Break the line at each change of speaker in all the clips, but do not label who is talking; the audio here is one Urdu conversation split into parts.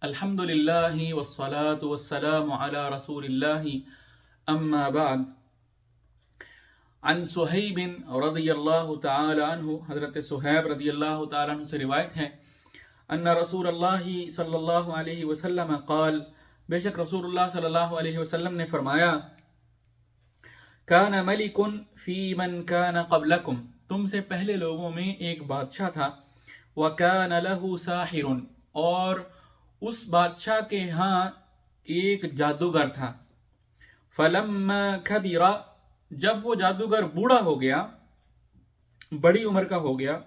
الحمد للہ والصلاة والسلام على رسول اللہ اما بعد. عن صہیب رضی اللہ تعالی عنہ، حضرت صہیب رضی اللہ تعالی عنہ سے روایت ہے، ان رسول اللہ صلی اللہ علیہ وسلم قال، بے شک رسول اللہ صلی اللہ علیہ وسلم نے فرمایا، کان ملک فی من کان قبلکم، تم سے پہلے لوگوں میں ایک بادشاہ تھا، وکان لہ ساحر، اور اس بادشاہ کے ہاں ایک جادوگر تھا، فلما کبر، جب وہ جادوگر بوڑھا ہو گیا، بڑی عمر کا ہو گیا،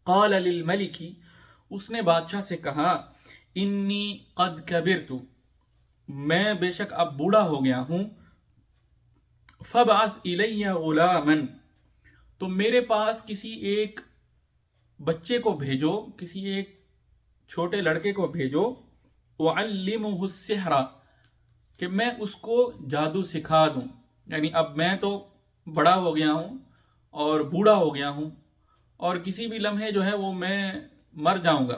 قال للملک، اس نے بادشاہ سے کہا، انی قد کبرت، میں بے شک اب بوڑھا ہو گیا ہوں، فبعث الی غلاما، تو میرے پاس کسی ایک بچے کو بھیجو، کسی ایک چھوٹے لڑکے کو بھیجو، اعلمہ السحر، کہ میں اس کو جادو سکھا دوں. یعنی اب میں تو بڑا ہو گیا ہوں اور بوڑھا ہو گیا ہوں، اور کسی بھی لمحے جو ہے وہ میں مر جاؤں گا،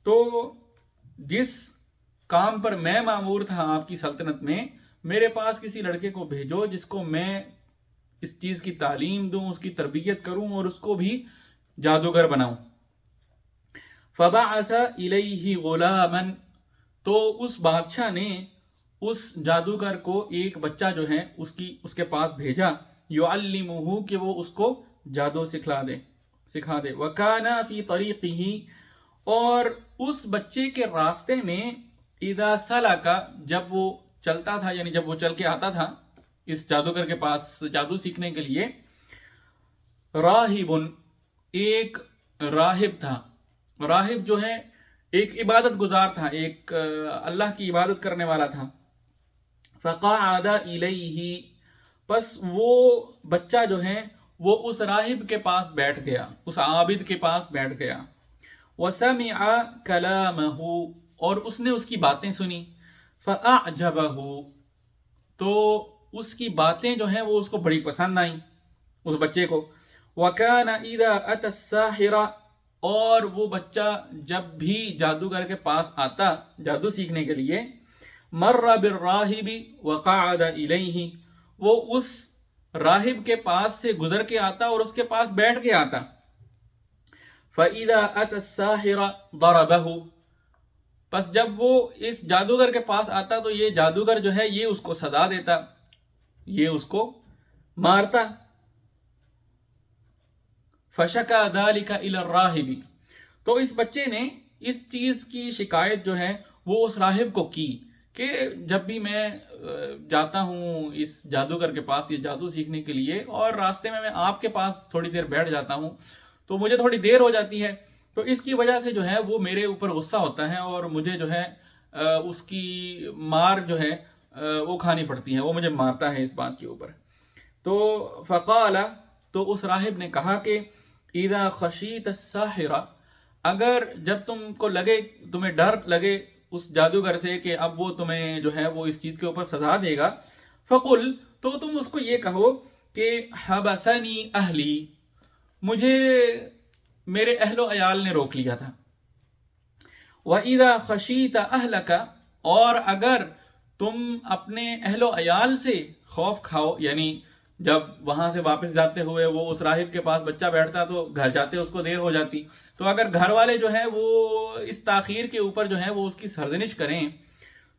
تو جس کام پر میں مامور تھا آپ کی سلطنت میں، میرے پاس کسی لڑکے کو بھیجو جس کو میں اس چیز کی تعلیم دوں، اس کی تربیت کروں اور اس کو بھی جادوگر بناؤں. فبعث الیہ غلاما، تو اس بادشاہ نے اس جادوگر کو ایک بچہ جو ہے اس کے پاس بھیجا، یعلمہ، کہ وہ اس کو جادو سکھا دے. وکان فی طریقہ، اور اس بچے کے راستے میں، اذا سلک، جب وہ چلتا تھا، یعنی جب وہ چل کے آتا تھا اس جادوگر کے پاس جادو سیکھنے کے لیے، راہب، ایک راہب تھا. راہب جو ہے ایک عبادت گزار تھا، ایک اللہ کی عبادت کرنے والا تھا. فقعد الیہ، پس وہ بچہ جو ہے وہ اس راہب کے پاس بیٹھ گیا، اس عابد کے پاس بیٹھ گیا. وسمع کلامہ، اور اس نے اس کی باتیں سنی. فاعجبہ، تو اس کی باتیں جو ہیں وہ اس کو بڑی پسند آئیں، اس بچے کو. وکان اذا اتی الساحر، اور وہ بچہ جب بھی جادوگر کے پاس آتا جادو سیکھنے کے لیے، مر بالراہب وقعد الیہ، وہ اس راہب کے پاس سے گزر کے آتا اور اس کے پاس بیٹھ کے آتا. فَإِذَا أَتَى السَّاحِرَ ضَرَبَهُ، پس جب وہ اس جادوگر کے پاس آتا تو یہ جادوگر جو ہے یہ اس کو سزا دیتا، یہ اس کو مارتا. فَشَكَى ذَلِكَ إِلَى الرَّاهِبِ، تو اس بچے نے اس چیز کی شکایت جو ہے وہ اس راہب کو کی کہ جب بھی میں جاتا ہوں اس جادوگر کے پاس یہ جادو سیکھنے کے لیے، اور راستے میں آپ کے پاس تھوڑی دیر بیٹھ جاتا ہوں تو مجھے تھوڑی دیر ہو جاتی ہے، تو اس کی وجہ سے جو ہے وہ میرے اوپر غصہ ہوتا ہے اور مجھے جو ہے اس کی مار جو ہے وہ کھانی پڑتی ہے، وہ مجھے مارتا ہے اس بات کے اوپر. تو فقال، تو اس راہب نے کہا کہ اذا خشیت الساحر، اگر جب تم کو لگے، تمہیں ڈر لگے اس جادوگر سے کہ اب وہ تمہیں جو ہے وہ اس چیز کے اوپر سزا دے گا، فقل، تو تم اس کو یہ کہو کہ حبسنی اہلی، مجھے میرے اہل و عیال نے روک لیا تھا. وَإِذَا خَشِيتَ أَهْلَكَ، اور اگر تم اپنے اہل و عیال سے خوف کھاؤ، یعنی جب وہاں سے واپس جاتے ہوئے وہ اس راہب کے پاس بچہ بیٹھتا تو گھر جاتے اس کو دیر ہو جاتی، تو اگر گھر والے جو ہے وہ اس تاخیر کے اوپر جو ہے وہ اس کی سرزنش کریں،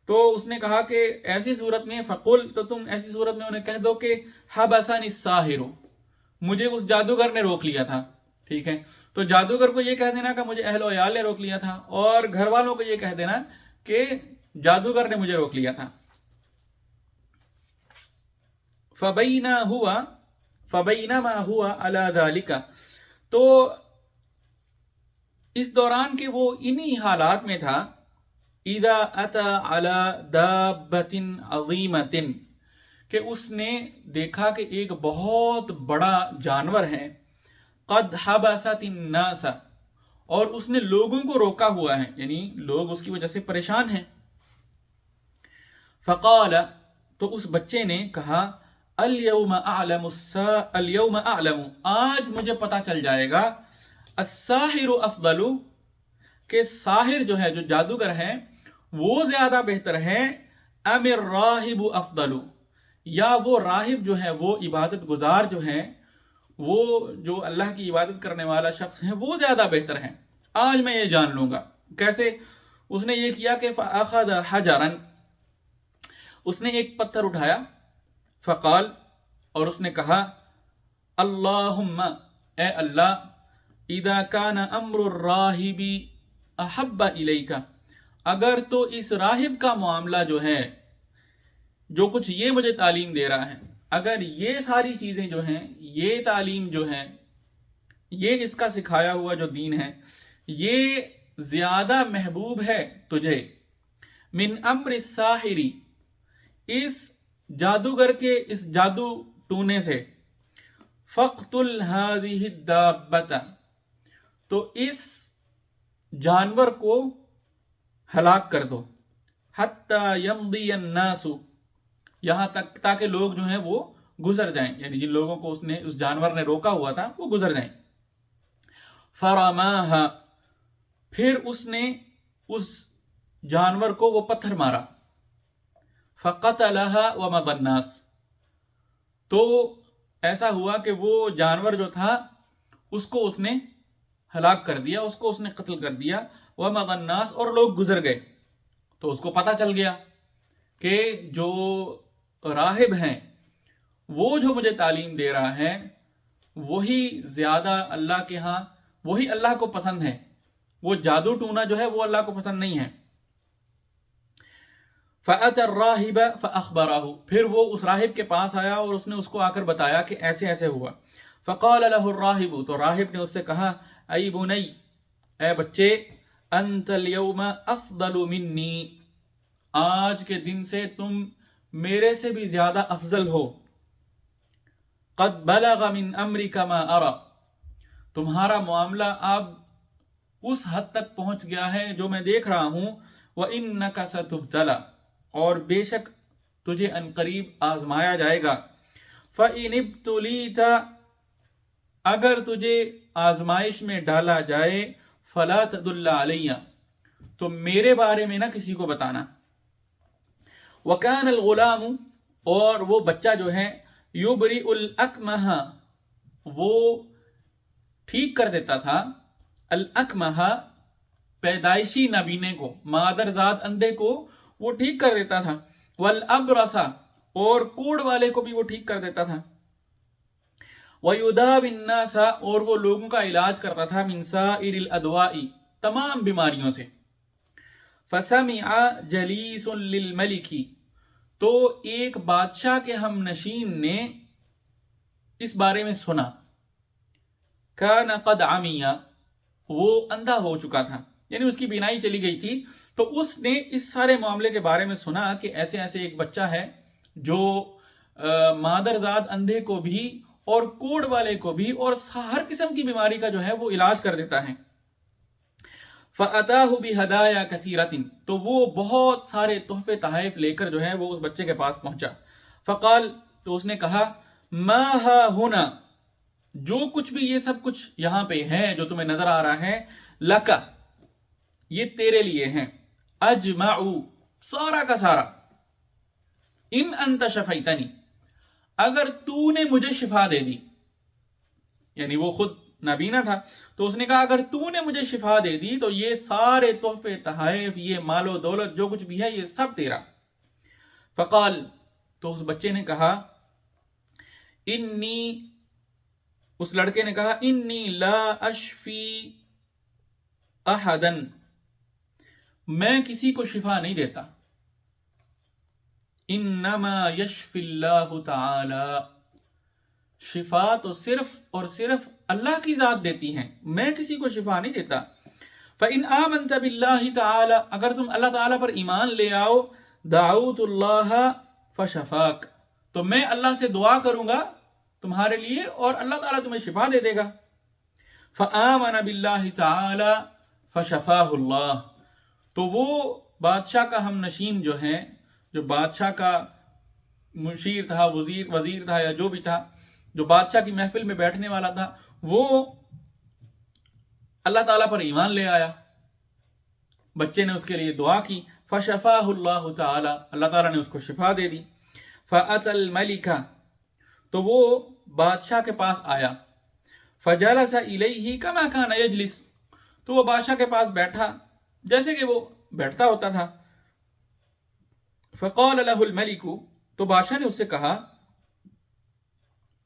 تو اس نے کہا کہ ایسی صورت میں فقل، تو تم ایسی صورت میں انہیں کہہ دو کہ حبسنی الساحر، مجھے اس جادوگر نے روک لیا تھا. ٹھیک ہے، تو جادوگر کو یہ کہہ دینا کہ مجھے اہل و عیال نے روک لیا تھا، اور گھر والوں کو یہ کہہ دینا کہ جادوگر نے مجھے روک لیا تھا. فبینما ہوا علی ذالک، تو اس دوران کہ وہ انہی حالات میں تھا، اذا اتی علی دابۃ عظیمۃ، کہ اس نے دیکھا کہ ایک بہت بڑا جانور ہے، قد حبست الناس، اور اس نے لوگوں کو روکا ہوا ہے، یعنی لوگ اس کی وجہ سے پریشان ہیں. فقال، تو اس بچے نے کہا، اليوم اعلم، آج مجھے پتا چل جائے گا، الساحر افضل، کہ ساحر جو ہے، جو جادوگر ہے، وہ زیادہ بہتر ہے ام الراہب افضل، یا وہ راہب جو ہے، وہ عبادت گزار جو ہے، وہ جو اللہ کی عبادت کرنے والا شخص ہے، وہ زیادہ بہتر ہے. آج میں یہ جان لوں گا. کیسے؟ اس نے یہ کیا کہ فاخذ حجرا، اس نے ایک پتھر اٹھایا، فقال، اور اس نے کہا، اللہم، اے اللہ، اذا کان امر الراہب احب الیک، اگر تو اس راہب کا معاملہ جو ہے، جو کچھ یہ مجھے تعلیم دے رہا ہے، اگر یہ ساری چیزیں جو ہیں، یہ تعلیم جو ہے، یہ اس کا سکھایا ہوا جو دین ہے، یہ زیادہ محبوب ہے تجھے من امر الساحری، اس جادوگر کے اس جادو ٹونے سے، فقتل هذه الدابة، تو اس جانور کو ہلاک کر دو، حتی یمضی الناس، یہاں تک تاکہ لوگ جو ہیں وہ گزر جائیں، یعنی جن لوگوں کو اس نے، اس جانور نے روکا ہوا تھا، وہ گزر جائیں. فرماها، پھر اس نے اس جانور کو وہ پتھر مارا. فقتلها ومضى الناس، تو ایسا ہوا کہ وہ جانور جو تھا اس کو اس نے ہلاک کر دیا، اس کو اس نے قتل کر دیا. ومضى الناس، اور لوگ گزر گئے. تو اس کو پتہ چل گیا کہ جو راہب ہیں، وہ جو مجھے تعلیم دے رہا ہے، وہی زیادہ اللہ کے ہاں، وہی اللہ کو پسند ہے. وہ جادو ٹونا جو ہے وہ اللہ کو پسند نہیں ہے. فَأَتَى الرَّاهِبَ فَأَخْبَرَهُ، پھر وہ اس راہب کے پاس آیا اور اس نے اس کو آ کر بتایا کہ ایسے ایسے ہوا. فَقَالَ لَهُ الرَّاهِبُ، تو راہب نے اس سے کہا، اَيْ بُنَيْ، اے بچے، أَنْتَ الْيَوْمَ أَفْضَلُ مِنِّي، آج کے دن سے تم میرے سے بھی زیادہ افضل ہو. قَدْ بَلَغَ مِنْ أَمْرِكَ مَا أَرَى، تمہارا معاملہ اب اس حد تک پہنچ گیا ہے جو میں دیکھ رہا ہوں. وَإِنَّكَ سَتُبْتَلَى، اور بے شک تجھے عنقریب آزمایا جائے گا. فَإِنِ ابْتُلِيتَ، اگر تجھے آزمائش میں ڈالا جائے، فَلَا تَدُلَّ عَلَيَّ، تو میرے بارے میں نہ کسی کو بتانا. وَكَانَ الْغُلَامُ، اور وہ بچہ جو ہے، يُبْرِئُ الْأَكْمَحَ، وہ ٹھیک کر دیتا تھا، الْأَكْمَحَ، پیدائشی نابینے کو، مادرزاد اندھے کو وہ ٹھیک کر دیتا تھا. وَالْأَبْرَصَ، اور کوڑ والے کو بھی وہ ٹھیک کر دیتا تھا. وَيُدَاوِي النَّاسَ، اور وہ لوگوں کا علاج کرتا تھا، مِنْ سَائِرِ الْأَدْوَاءِ، تمام بیماریوں سے. فَسَمِعَ جَلِيسٌ لِلْمَلِكِ، تو ایک بادشاہ کے ہم نشین نے اس بارے میں سنا. كَانَ قَدْ عَمِيَ، وہ اندھا ہو چکا تھا، یعنی اس کی بینائی چلی گئی تھی. تو اس نے اس سارے معاملے کے بارے میں سنا کہ ایسے ایسے ایک بچہ ہے جو مادرزاد اندھے کو بھی اور کوڑ والے کو بھی اور ہر قسم کی بیماری کا جو ہے وہ علاج کر دیتا ہے. فَأَتَاهُ بِهَدَايَا كَثِيرَةٍ، تو وہ بہت سارے تحفے تحائف لے کر جو ہے وہ اس بچے کے پاس پہنچا. فقال، تو اس نے کہا، مَا هَا هُنَا، جو کچھ بھی یہ سب کچھ یہاں پہ ہے جو تمہیں نظر آ رہا ہے، لَكَ، یہ تیرے لیے ہیں، اجمعو، سارا کا سارا، ان انت شفیتنی، اگر تو نے مجھے شفا دے دی. یعنی وہ خود نابینا تھا، تو اس نے کہا اگر تو نے مجھے شفا دے دی تو یہ سارے تحفے تحائف، یہ مال و دولت جو کچھ بھی ہے، یہ سب تیرا. فقال، تو اس بچے نے کہا، انی، اس لڑکے نے کہا، انی لا اشفی احدا، میں کسی کو شفا نہیں دیتا. انما یشفی اللہ تعالی، شفا تو صرف اور صرف اللہ کی ذات دیتی ہیں، میں کسی کو شفا نہیں دیتا. فَإِنْ آمَنْتَ بِاللَّهِ تَعَالَى، اگر تم اللہ تعالیٰ پر ایمان لے آؤ، دعوت اللہ فشفاک، تو میں اللہ سے دعا کروں گا تمہارے لیے اور اللہ تعالیٰ تمہیں شفا دے دے گا. فآمن باللہ تعالی فشفاہ اللہ، تو وہ بادشاہ کا ہم نشین جو ہے، جو بادشاہ کا مشیر تھا، وزیر تھا، یا جو بھی تھا، جو بادشاہ کی محفل میں بیٹھنے والا تھا، وہ اللہ تعالیٰ پر ایمان لے آیا. بچے نے اس کے لیے دعا کی، فشفاہ اللہ تعالی، اللہ تعالیٰ نے اس کو شفا دے دی۔ فأتى الملک، تو وہ بادشاہ کے پاس آیا، فجلس الیہ کما کان یجلس، تو وہ بادشاہ کے پاس بیٹھا جیسے کہ وہ بیٹھتا ہوتا تھا۔ فقال له الملک، تو بادشاہ نے اس سے کہا،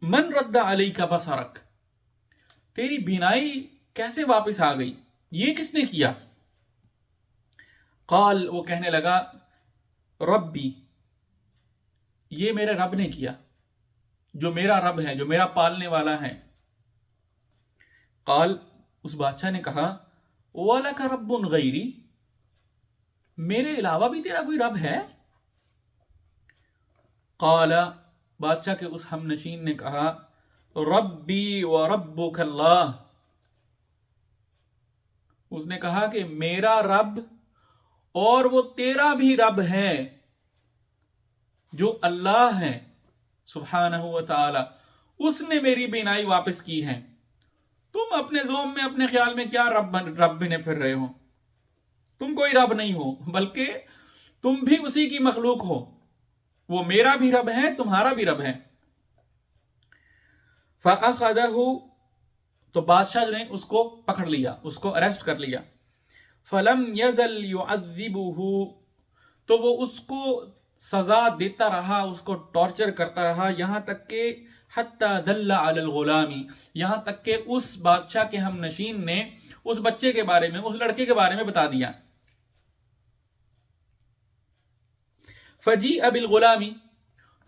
من رد علیک بصرک، تیری بینائی کیسے واپس آ گئی، یہ کس نے کیا؟ قال، وہ کہنے لگا، ربی، یہ میرے رب نے کیا، جو میرا رب ہے، جو میرا پالنے والا ہے۔ قال، اس بادشاہ نے کہا، وَلَكَ رَبٌ غَيْرِي، میرے علاوہ بھی تیرا کوئی رب ہے؟ قال، بادشاہ کے اس ہم نشین نے کہا، ربی وربک اللہ، اس نے کہا کہ میرا رب اور وہ تیرا بھی رب ہے، جو اللہ ہے سبحانہ و تعالی، اس نے میری بینائی واپس کی ہے۔ تم اپنے ذوم میں، اپنے خیال میں کیا رب بنے پھر رہے ہو؟ تم کوئی رب نہیں ہو، بلکہ تم بھی اسی کی مخلوق ہو، وہ میرا بھی رب ہے، تمہارا بھی رب ہے۔ فَأَخَذَهُ، تو بادشاہ نے اس کو پکڑ لیا، اس کو اریسٹ کر لیا۔ فَلَمْ يَزَلْ يُعَذِّبُهُ، تو وہ اس کو سزا دیتا رہا، اس کو ٹارچر کرتا رہا، یہاں تک کہ حتی دل علی الغلام، یہاں تک کہ اس بادشاہ کے ہم نشین نے اس بچے کے بارے میں، اس لڑکے کے بارے میں بتا دیا۔ فجیء بالغلام،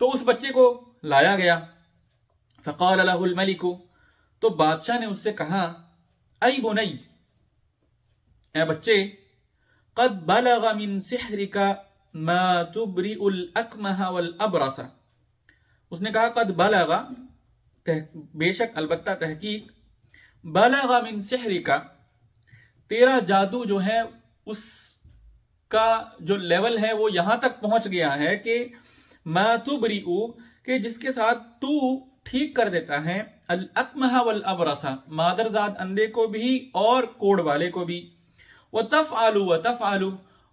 تو اس بچے کو لایا گیا۔ فقال له الملک، تو بادشاہ نے اس سے کہا، ای بنی، اے بچے، قد بلغ من سحرک ما تبرئ الاکمہ والابرص، اس نے کہا قد بلغ، بے شک، البتہ، تحقیق، بلغ من سحرک، تیرا جادو جو ہے اس کا جو لیول ہے وہ یہاں تک پہنچ گیا ہے کہ ما تبرئ، کہ جس کے ساتھ تو ٹھیک کر دیتا ہے، الاکمہ والابرص، مادرزاد اندھے کو بھی اور کوڑ والے کو بھی، وتفعل،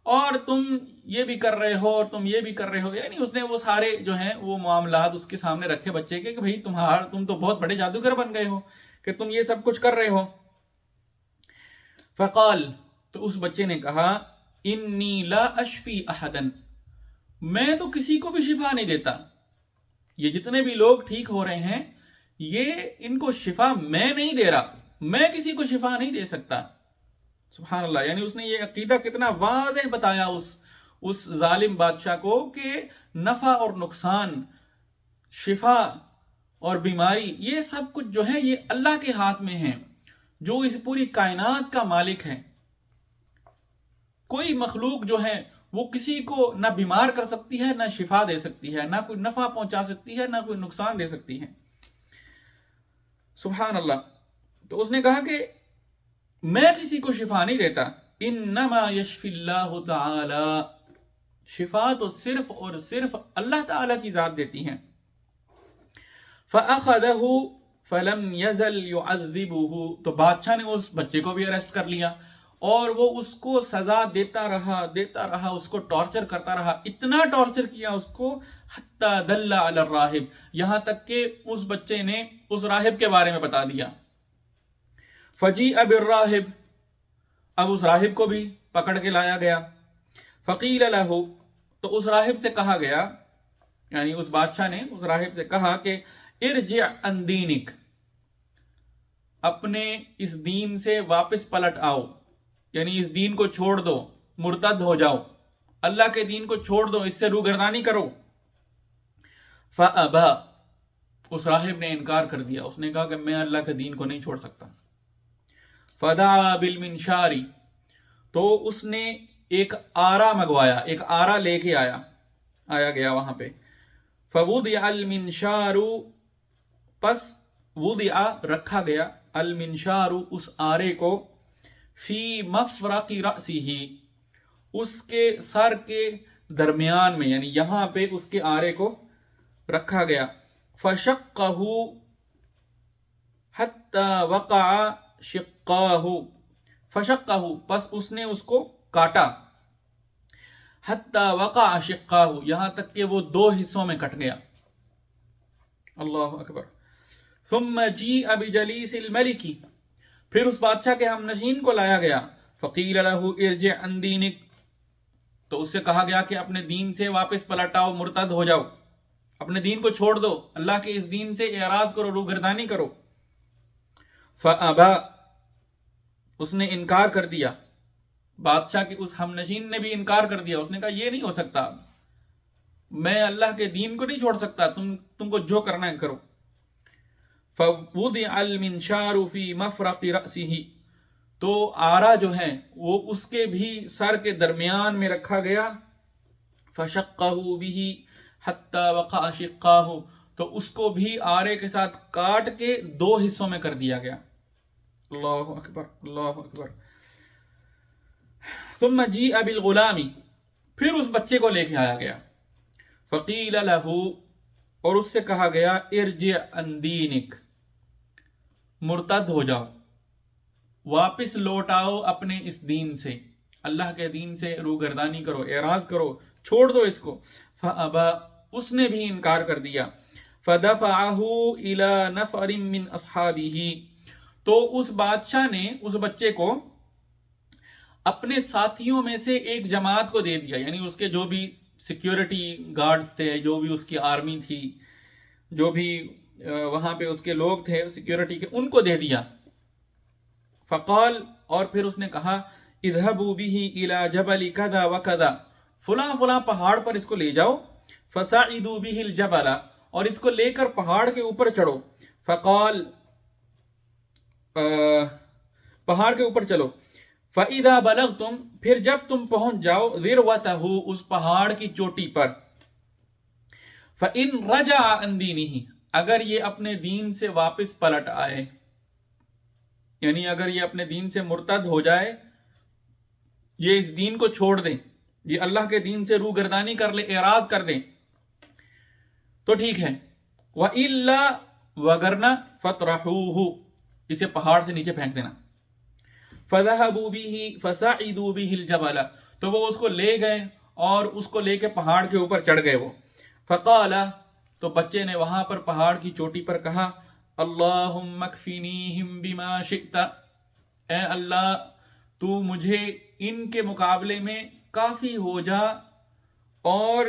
اور تم یہ بھی کر رہے ہو اور تم یہ بھی کر رہے ہو، یعنی اس نے وہ سارے جو ہیں وہ معاملات اس کے سامنے رکھے بچے کے کہ بھئی تم تو بہت بڑے جادوگر بن گئے ہو کہ تم یہ سب کچھ کر رہے ہو۔ فقال، تو اس بچے نے کہا، انی لا اشفی احدا، میں تو کسی کو بھی شفا نہیں دیتا، یہ جتنے بھی لوگ ٹھیک ہو رہے ہیں یہ ان کو شفا میں نہیں دے رہا، میں کسی کو شفا نہیں دے سکتا۔ سبحان اللہ، یعنی اس نے یہ عقیدہ کتنا واضح بتایا اس ظالم بادشاہ کو کہ نفع اور نقصان، شفا اور بیماری، یہ سب کچھ جو ہے یہ اللہ کے ہاتھ میں ہے، جو اس پوری کائنات کا مالک ہے۔ کوئی مخلوق جو ہے وہ کسی کو نہ بیمار کر سکتی ہے، نہ شفا دے سکتی ہے، نہ کوئی نفع پہنچا سکتی ہے، نہ کوئی نقصان دے سکتی ہے۔ سبحان اللہ۔ تو اس نے کہا کہ میں کسی کو شفا نہیں دیتا، انما یشفی اللہ تعالی، شفا تو صرف اور صرف اللہ تعالی کی ذات دیتی ہیں۔ فأخذہ فلم یزل یعذبہ، تو بادشاہ نے اس بچے کو بھی اریسٹ کر لیا اور وہ اس کو سزا دیتا رہا، اس کو ٹارچر کرتا رہا، اتنا ٹارچر کیا اس کو، حتی دل علی الراہب، یہاں تک کہ اس بچے نے اس راہب کے بارے میں بتا دیا۔ فجیء بالراہب، اب اس راہب کو بھی پکڑ کے لایا گیا۔ فقیل لہ، تو اس راہب سے کہا گیا، یعنی اس بادشاہ نے اس راہب سے کہا کہ ارجع عن دینک، اپنے اس دین سے واپس پلٹ آؤ، یعنی اس دین کو چھوڑ دو، مرتد ہو جاؤ، اللہ کے دین کو چھوڑ دو، اس سے روگردانی کرو۔ فابا، اس راہب نے انکار کر دیا، اس نے کہا کہ میں اللہ کے دین کو نہیں چھوڑ سکتا۔ فدعا بالمنشار، تو اس نے ایک آرا منگوایا، ایک آرا لے کے آیا گیا وہاں پہ۔ فوضع المنشار، پس وضع رکھا گیا، المنشار اس آرے کو، فی مفرق رأسہ، اس کے سر کے درمیان میں، یعنی یہاں پہ اس کے آرے کو رکھا گیا۔ فشقہ حتی وقع شقاہ، فشقہ، پس اس نے اس کو کاٹا، حتی وقع شقاہ، یہاں تک کہ وہ 2 حصوں میں کٹ گیا۔ اللہ اکبر۔ ثم جیء بجلیس الملک، پھر اس بادشاہ کے ہم نشین کو لایا گیا، فقیل لہ ارجع عن دینک، تو اس سے کہا گیا کہ اپنے دین سے واپس پلٹ آؤ، مرتد ہو جاؤ، اپنے دین کو چھوڑ دو، اللہ کے اس دین سے اعراض کرو، روگردانی کرو۔ فابا، اس نے انکار کر دیا، بادشاہ کی اس ہم نشین نے بھی انکار کر دیا، اس نے کہا یہ نہیں ہو سکتا، میں اللہ کے دین کو نہیں چھوڑ سکتا، تم کو جو کرنا ہے کرو۔ فوضع المنشار فی مفرق رأسہ، تو آرا جو ہے وہ اس کے بھی سر کے درمیان میں رکھا گیا، فشقہ بہ حتی وقع شقاہ، تو اس کو بھی آرے کے ساتھ کاٹ کے 2 حصوں میں کر دیا گیا۔ اللہ اکبر، اللہ اکبر۔ ثم جیء بالغلام، پھر اس بچے کو لے کے آیا گیا، فقیل لہ، اور اس سے کہا گیا، ارجع عن دینک، مرتد ہو جاؤ، واپس لوٹ آؤ اپنے اس دین سے، اللہ کے دین سے روگردانی کرو، اعراض کرو، چھوڑ دو اس کو۔ فابا، اس نے بھی انکار کر دیا۔ فدفعہ الی نفر من اصحابہ، تو اس بادشاہ نے اس بچے کو اپنے ساتھیوں میں سے ایک جماعت کو دے دیا، یعنی اس کے جو بھی سیکیورٹی گارڈز تھے، جو بھی اس کی آرمی تھی، جو بھی وہاں پہ اس کے لوگ تھے سیکیورٹی کے، ان کو دے دیا۔ فقال، اور پھر اس نے کہا، اذهبوا به الى جبل كذا وكذا، فلاں فلاں پہاڑ پر اس کو لے جاؤ، فصعدوا به الجبل، اور اس کو لے کر پہاڑ کے اوپر چڑھو، فقال، پہاڑ کے اوپر چلو، فَإِذَا بَلَغْتُمْ، پھر جب تم پہنچ جاؤ، ذِرْوَتَهُ، اس پہاڑ کی چوٹی پر، فَإِنْ رَجَعَ عَنْ دِينِهِ، اگر یہ اپنے دین سے واپس پلٹ آئے، یعنی اگر یہ اپنے دین سے مرتد ہو جائے، یہ اس دین کو چھوڑ دیں، یہ اللہ کے دین سے روگردانی کر لے، اعراض کر دیں، تو ٹھیک ہے۔ وَإِلَّا، وگرنہ، فَطْرَحُوهُ، اسے پہاڑ سے نیچے پھینک دینا۔ فَذَهَبُوا بِهِ فَصَعِدُوا بِهِ الْجَبَلَ، تو وہ اس کو لے گئے اور اس کو لے کے پہاڑ کے اوپر چڑھ گئے وہ۔ فَقَالَ، تو بچے نے وہاں پر پہاڑ کی چوٹی پر کہا، اللہم اکفینیہم بما شئت، اے اللہ تو مجھے ان کے مقابلے میں کافی ہو جا اور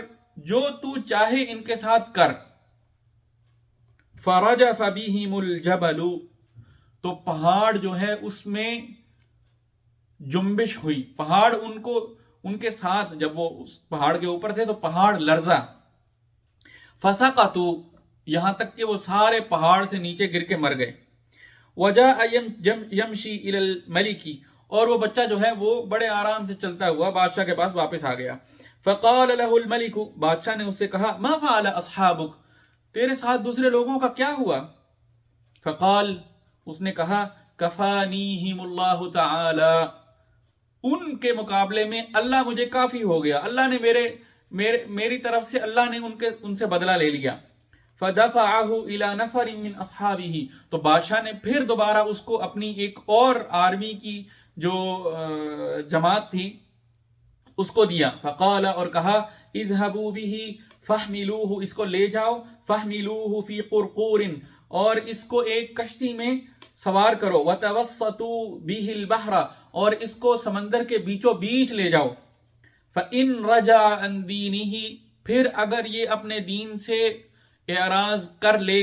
جو تو چاہے ان کے ساتھ کر۔ فرجف بہم الجبل، تو پہاڑ جو ہے اس میں جنبش ہوئی، پہاڑ ان کے ساتھ، جب وہ اس پہاڑ کے اوپر تھے تو پہاڑ لرزا۔ فسقطوا، یہاں تک کہ وہ سارے پہاڑ سے نیچے گر کے مر گئے۔ وجاء یمشی الی الملک، اور وہ بچہ جو ہے وہ بڑے آرام سے چلتا ہوا بادشاہ کے پاس واپس آ گیا۔ فقال له الملک، بادشاہ نے اس سے کہا، ما فعل اصحابک، تیرے ساتھ دوسرے لوگوں کا کیا ہوا؟ فقال، اس نے کہا، کفانیہم اللہ تعالی، ان کے مقابلے میں اللہ مجھے کافی ہو گیا، اللہ نے میری طرف سے اللہ نے ان سے بدلہ لے لیا۔ فدفعہ الی نفر من اصحابہ، تو بادشاہ نے پھر دوبارہ اس کو اپنی ایک اور آرمی کی جو جماعت تھی اس کو دیا۔ فقال، اور کہا، اذهبوا به فاحملوه، اس کو لے جاؤ، فاحملوه فی قرقور، اور اس کو ایک کشتی میں سوار کرو، وتوسطوا به البحر، اور اس کو سمندر کے بیچوں بیچ لے جاؤ۔ فإن رجع عن دینہ، پھر اگر یہ اپنے دین سے اعراض کر لے،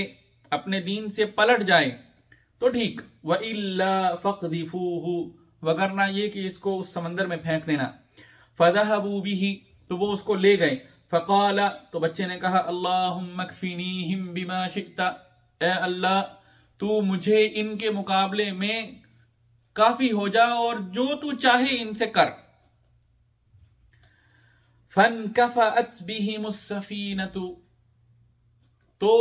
اپنے دین سے پلٹ جائے تو ٹھیک، وإلا فاقذفوہ، وگرنہ یہ کہ اس کو اس سمندر میں پھینک دینا۔ فذهبوا به، تو وہ اس کو لے گئے۔ فقال، تو بچے نے کہا، اللہم اکفینیہم بما شئت، اے اللہ تو مجھے ان کے مقابلے میں کافی ہو جا اور جو تو چاہے ان سے کر۔ فانکفأت بہم السفینۃ، تو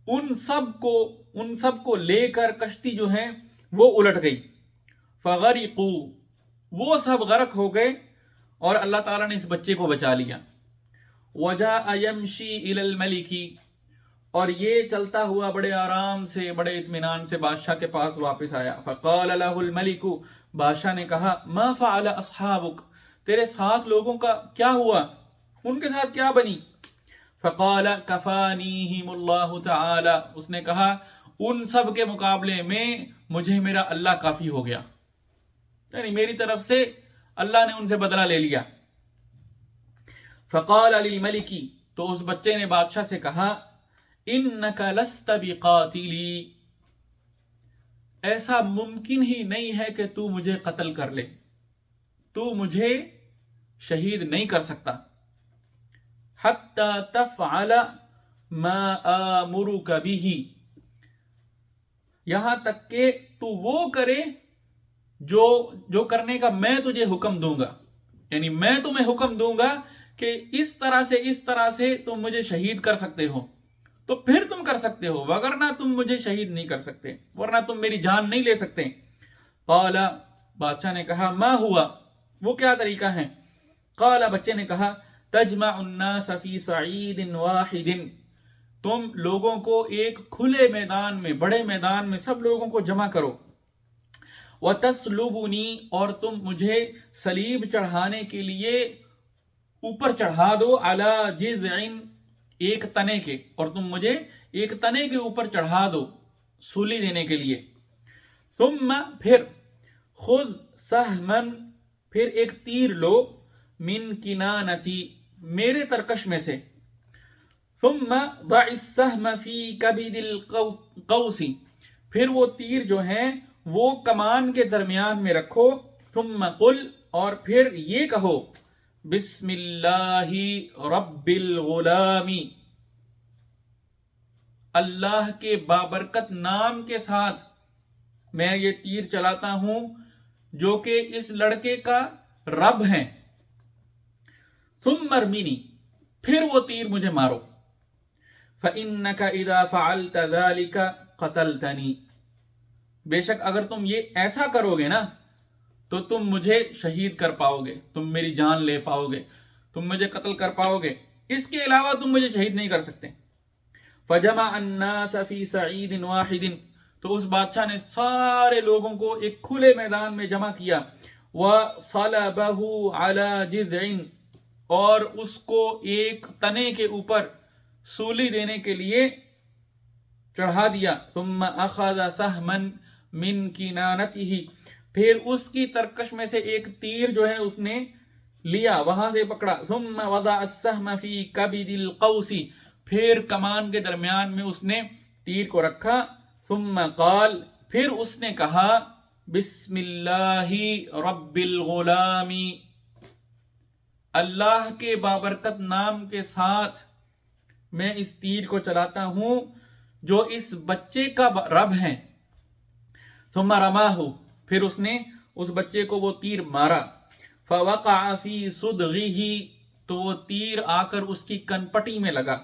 ان سب کو لے کر کشتی جو ہے وہ الٹ گئی۔ فغرقوا، وہ سب غرق ہو گئے اور اللہ تعالیٰ نے اس بچے کو بچا لیا۔ وجاء یمشی الی الملک، اور یہ چلتا ہوا بڑے آرام سے بڑے اطمینان سے بادشاہ کے پاس واپس آیا. فقال له الملک، بادشاہ نے کہا ما فعل اصحابک، تیرے ساتھ لوگوں کا کیا ہوا، ان کے ساتھ کیا بنی. فقال کفانیہم اللہ تعالی، اس نے کہا ان سب کے مقابلے میں مجھے میرا اللہ کافی ہو گیا، یعنی میری طرف سے اللہ نے ان سے بدلہ لے لیا. فقال للملک، تو اس بچے نے بادشاہ سے کہا انک لست بقاتلی، ایسا ممکن ہی نہیں ہے کہ تو مجھے قتل کر لے، تو مجھے شہید نہیں کر سکتا. حتی تفعل ما آمرک به، یہاں تک کہ تو وہ کرے جو کرنے کا میں تجھے حکم دوں گا، یعنی میں تمہیں حکم دوں گا کہ اس طرح سے تم مجھے شہید کر سکتے ہو تو پھر تم کر سکتے ہو، وگرنہ تم مجھے شہید نہیں کر سکتے، ورنہ تم میری جان نہیں لے سکتے. قال، بادشاہ نے کہا ما ہوا، وہ کیا طریقہ ہے. قال، بچے نے کہا تجمع الناس فی صعید واحد، تم لوگوں کو ایک کھلے میدان میں، بڑے میدان میں سب لوگوں کو جمع کرو. وَتَسْلُبُنِي، اور تم مجھے صلیب چڑھانے کے لیے اوپر چڑھا دو، عَلَى جِذْعٍ، ایک تنے کے، اور تم مجھے ایک تنے کے اوپر چڑھا دو سولی دینے کے لیے. ثم، پھر، خُذْ سَہْمًا، پھر ایک تیر لو، من کنانتی، میرے ترکش میں سے. ثم ضع السہم فی کبد القوس، پھر وہ تیر جو ہیں وہ کمان کے درمیان میں رکھو. ثم قل، اور پھر یہ کہو بسم اللہ رب الغلام، اللہ کے بابرکت نام کے ساتھ میں یہ تیر چلاتا ہوں جو کہ اس لڑکے کا رب ہے. ثم ارمینی، پھر وہ تیر مجھے مارو. فإنك إذا فعلت ذلك قتلتنی، بے شک اگر تم یہ ایسا کرو گے نا تو تم مجھے شہید کر پاؤ گے، تم میری جان لے پاؤ گے، تم مجھے قتل کر پاؤ گے، اس کے علاوہ تم مجھے شہید نہیں کر سکتے. فجمع الناس فی صعید واحد، تو اس بادشاہ نے سارے لوگوں کو ایک کھلے میدان میں جمع کیا. وصلبه على جذع، اور اس کو ایک تنے کے اوپر سولی دینے کے لیے چڑھا دیا. ثم اخذ سہما من کنانته، پھر اس کی ترکش میں سے ایک تیر جو ہے اس نے لیا، وہاں سے پکڑا. ثم وضع السہم فی کبد القوس، پھر کمان کے درمیان میں اس نے تیر کو رکھا. ثم قال، پھر اس نے کہا بسم اللہ رب الغلام، اللہ کے بابرکت نام کے ساتھ میں اس تیر کو چلاتا ہوں جو اس بچے کا رب ہے. ثم رماہ، پھر اس نے اس بچے کو وہ تیر مارا. فوقع فی صدغہ، تو وہ تیر آ کر اس کی کنپٹی میں لگا.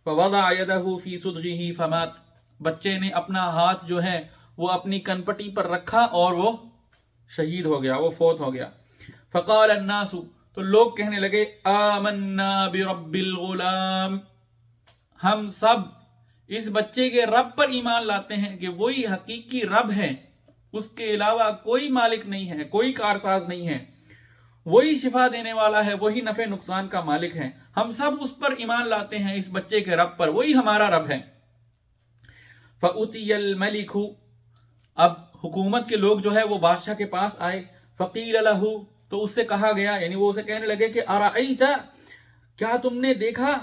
فوضع یدہ فی صدغہ فمات، بچے نے اپنا ہاتھ جو ہے وہ اپنی کنپٹی پر رکھا اور وہ شہید ہو گیا، وہ فوت ہو گیا. فقال الناس، تو لوگ کہنے لگے آمنا برب الغلام، ہم سب اس بچے کے رب پر ایمان لاتے ہیں کہ وہی حقیقی رب ہے، اس کے علاوہ کوئی مالک نہیں ہے، کوئی کارساز نہیں ہے، وہی شفا دینے والا ہے، وہی نفع نقصان کا مالک ہے. ہم سب اس پر ایمان لاتے ہیں، اس بچے کے رب پر، وہی ہمارا رب ہے. فأتی الملک، اب حکومت کے لوگ جو ہے وہ بادشاہ کے پاس آئے. فقیل لہ، تو اس سے کہا گیا، یعنی وہ اسے کہنے لگے کہ ارأیت، کیا تم نے دیکھا،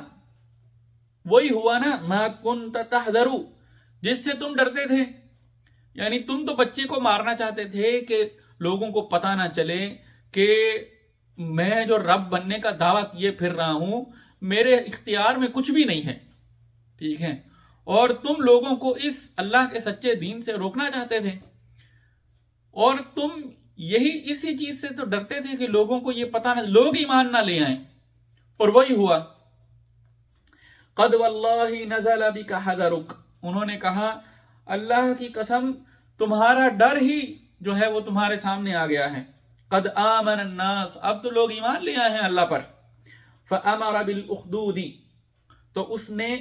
وہی ہوا نا ما کنت تحذر، جس سے تم ڈرتے تھے. یعنی تم تو بچے کو مارنا چاہتے تھے کہ لوگوں کو پتہ نہ چلے کہ میں جو رب بننے کا دعویٰ کیے پھر رہا ہوں، میرے اختیار میں کچھ بھی نہیں ہے، ٹھیک ہے، اور تم لوگوں کو اس اللہ کے سچے دین سے روکنا چاہتے تھے، اور تم اسی چیز سے تو ڈرتے تھے کہ لوگوں کو یہ پتہ نہ، لوگ ایمان نہ لے آئیں، اور وہی ہوا. قد واللہ نزل بک حذرک، انہوں نے کہا اللہ کی قسم تمہارا ڈر ہی جو ہے وہ تمہارے سامنے آ گیا ہے. قد آمن الناس، اب تو لوگ ایمان لے آئے ہیں اللہ پر. فامر بالاخدود، تو اس نے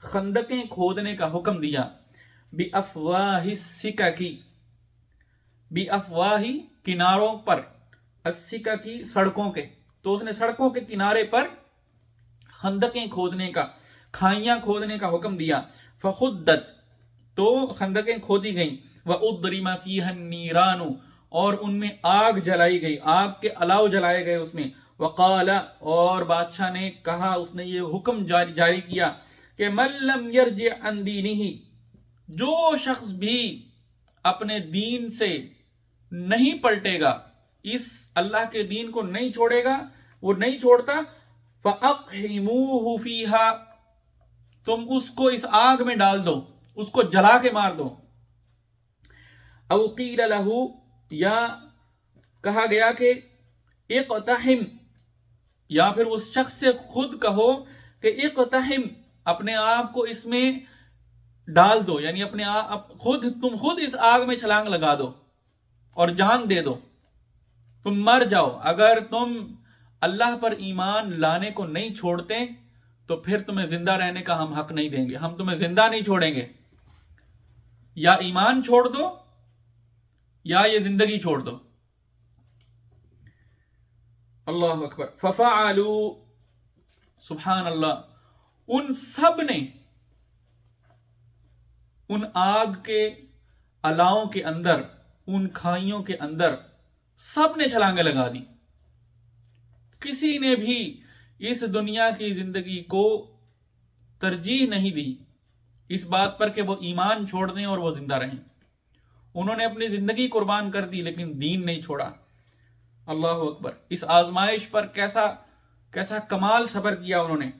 خندقیں کھودنے کا حکم دیا، بِأَفْوَاهِ السِّكَكِ، بِأَفْوَاهِ کناروں پر، السِّكَكِ سڑکوں کے، تو اس نے سڑکوں کے کنارے پر خندقیں کھودنے کا، کھائیاں کھودنے کا حکم دیا، فخدت تو خندقیں کھودی گئیں، وَأُضْرِمَ فِيهَا النِّيرَانُ اور ان میں آگ جلائی گئی، آگ کے الاؤ جلائے گئے اس میں، وقال اور بادشاہ نے کہا، اس نے یہ حکم جاری کیا کہ من لم یرجع عن دینہ، جو شخص بھی اپنے دین سے نہیں پلٹے گا، اس اللہ کے دین کو نہیں چھوڑے گا، وہ نہیں چھوڑتا، فَأَقْحِمُوهُ فِيهَا تم اس کو اس آگ میں ڈال دو، اس کو جلا کے مار دو، او قیل لہو یا کہا گیا کہ اقتحم، یا پھر اس شخص سے خود کہو کہ اقتحم اپنے آپ کو اس میں ڈال دو، یعنی اپنے تم خود اس آگ میں چھلانگ لگا دو اور جان دے دو، تم مر جاؤ، اگر تم اللہ پر ایمان لانے کو نہیں چھوڑتے تو پھر تمہیں زندہ رہنے کا ہم حق نہیں دیں گے، ہم تمہیں زندہ نہیں چھوڑیں گے، یا ایمان چھوڑ دو یا یہ زندگی چھوڑ دو۔ اللہ اکبر۔ ففعلوا، سبحان اللہ، ان سب نے ان آگ کے الاؤں کے اندر، ان کھائیوں کے اندر سب نے چھلانگیں لگا دی، کسی نے بھی اس دنیا کی زندگی کو ترجیح نہیں دی اس بات پر کہ وہ ایمان چھوڑ دیں اور وہ زندہ رہیں، انہوں نے اپنی زندگی قربان کر دی لیکن دین نہیں چھوڑا۔ اللہ اکبر۔ اس آزمائش پر کیسا کمال صبر کیا انہوں نے،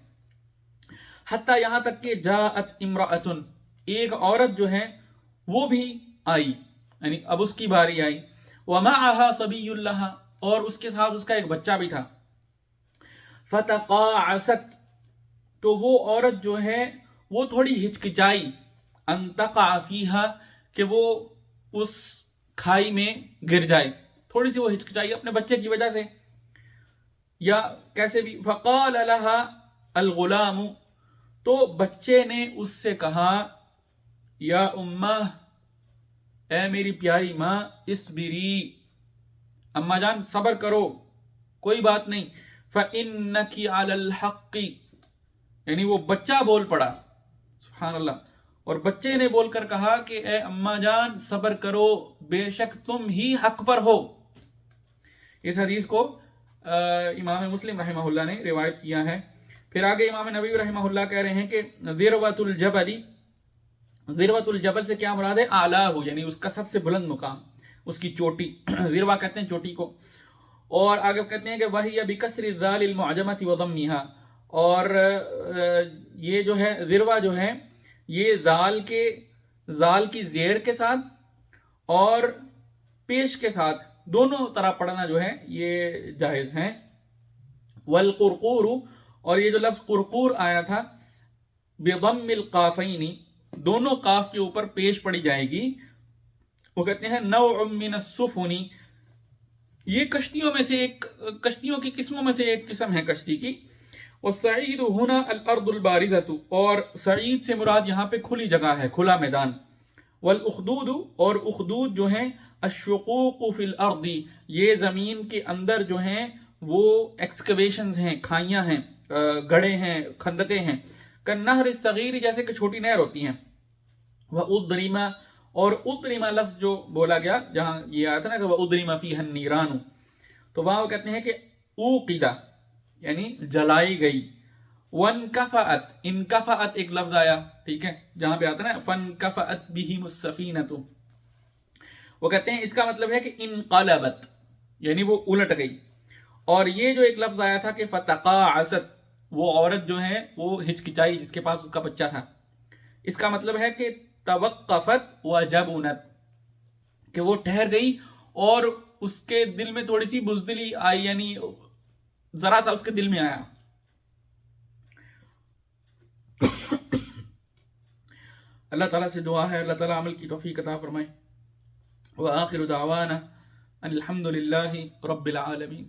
حتیٰ یہاں تک کہ جاءت امرأۃ، ایک عورت جو ہے وہ بھی آئی، یعنی اب اس کی باری آئی، ومعها صبی لها، اور اس کے ساتھ اس کا ایک بچہ بھی تھا، فتقاعست، تو وہ عورت جو ہے وہ تھوڑی ہچکچائی، ان تقع فیہا، کہ وہ اس کھائی میں گر جائے، تھوڑی سی وہ ہچکچائی اپنے بچے کی وجہ سے، یا کیسے بھی، فقال لها الغلام، تو بچے نے اس سے کہا، یا امہ، اے میری پیاری ماں، اسبری، اماں جان صبر کرو، کوئی بات نہیں، فإنکی علی الحق، یعنی وہ بچہ بول پڑا، سبحان اللہ، اور بچے نے بول کر کہا کہ اے اماں جان صبر کرو، بے شک تم ہی حق پر ہو۔ اس حدیث کو امام مسلم رحمہ اللہ نے روایت کیا ہے۔ پھر آگے امام نووی رحمہ اللہ کہہ رہے ہیں کہ ذروۃ الجبل، ذروۃ الجبل سے کیا مراد ہے، اعلیٰ، یعنی اس کا سب سے بلند مقام، اس کی چوٹی، ذروہ کہتے ہیں چوٹی کو، اور آگے کہتے ہیں کہ وَهِيَ بِكَسْرِ الذَّالِ الْمُعْجَمَةِ وَضَمِّهَا، اور یہ جو ہے ذروہ جو ہے یہ زال کی زیر کے ساتھ اور پیش کے ساتھ دونوں طرح پڑھنا جو ہے یہ جائز ہیں، والقرقور، اور یہ جو لفظ قرقور آیا تھا بضم القافین، دونوں قاف کے اوپر پیش پڑی جائے گی، وہ کہتے ہیں نوع من السفن، یہ کشتیوں میں سے ایک، کشتیوں کی قسموں میں سے ایک قسم ہے کشتی کی، والصعید ہنا الارض البارزۃ، اور صعید سے مراد یہاں پہ کھلی جگہ ہے، کھلا میدان، والاخدود، اور اخدود جو ہیں الشقوق فی الارض، یہ زمین کے اندر جو ہیں وہ ایکسکیویشنز ہیں، کھائیاں ہیں، گڑھے ہیں، خندقیں ہیں، کالنہر الصغیر، جیسے کہ چھوٹی نہر ہوتی ہیں، وَأُضْرِمَ، اور اُضْرِمَ لفظ جو بولا گیا جہاں یہ آیا تھا نا کہ وَأُضْرِمَ فِيهَا النِّيرَانُ، تو وہاں وہ کہتے ہیں کہ اوقدہ، یعنی جلائی گئی، وَانْكَفَأَتْ، انکفأت ایک لفظ آیا، ٹھیک ہے، جہاں پہ آتا ہے نا فَانْكَفَأَتْ بِهِمُ السَّفِينَةُ، وہ کہتے ہیں اس کا مطلب ہے کہ انقلبت، یعنی وہ الٹ گئی، اور یہ جو ایک لفظ آیا تھا کہ فتقاعست، وہ عورت جو ہے وہ ہچکچائی جس کے پاس اس کا بچہ تھا، اس کا مطلب ہے کہ توقفت وجبنت، کہ وہ ٹھہر گئی اور اس کے دل میں تھوڑی سی بزدلی آئی، یعنی ذرا سا اس کے دل میں آیا۔ اللہ تعالیٰ سے دعا ہے اللہ تعالیٰ عمل کی توفیق عطا فرمائے۔ وآخر دعوانا ان الحمد للہ رب العالمین۔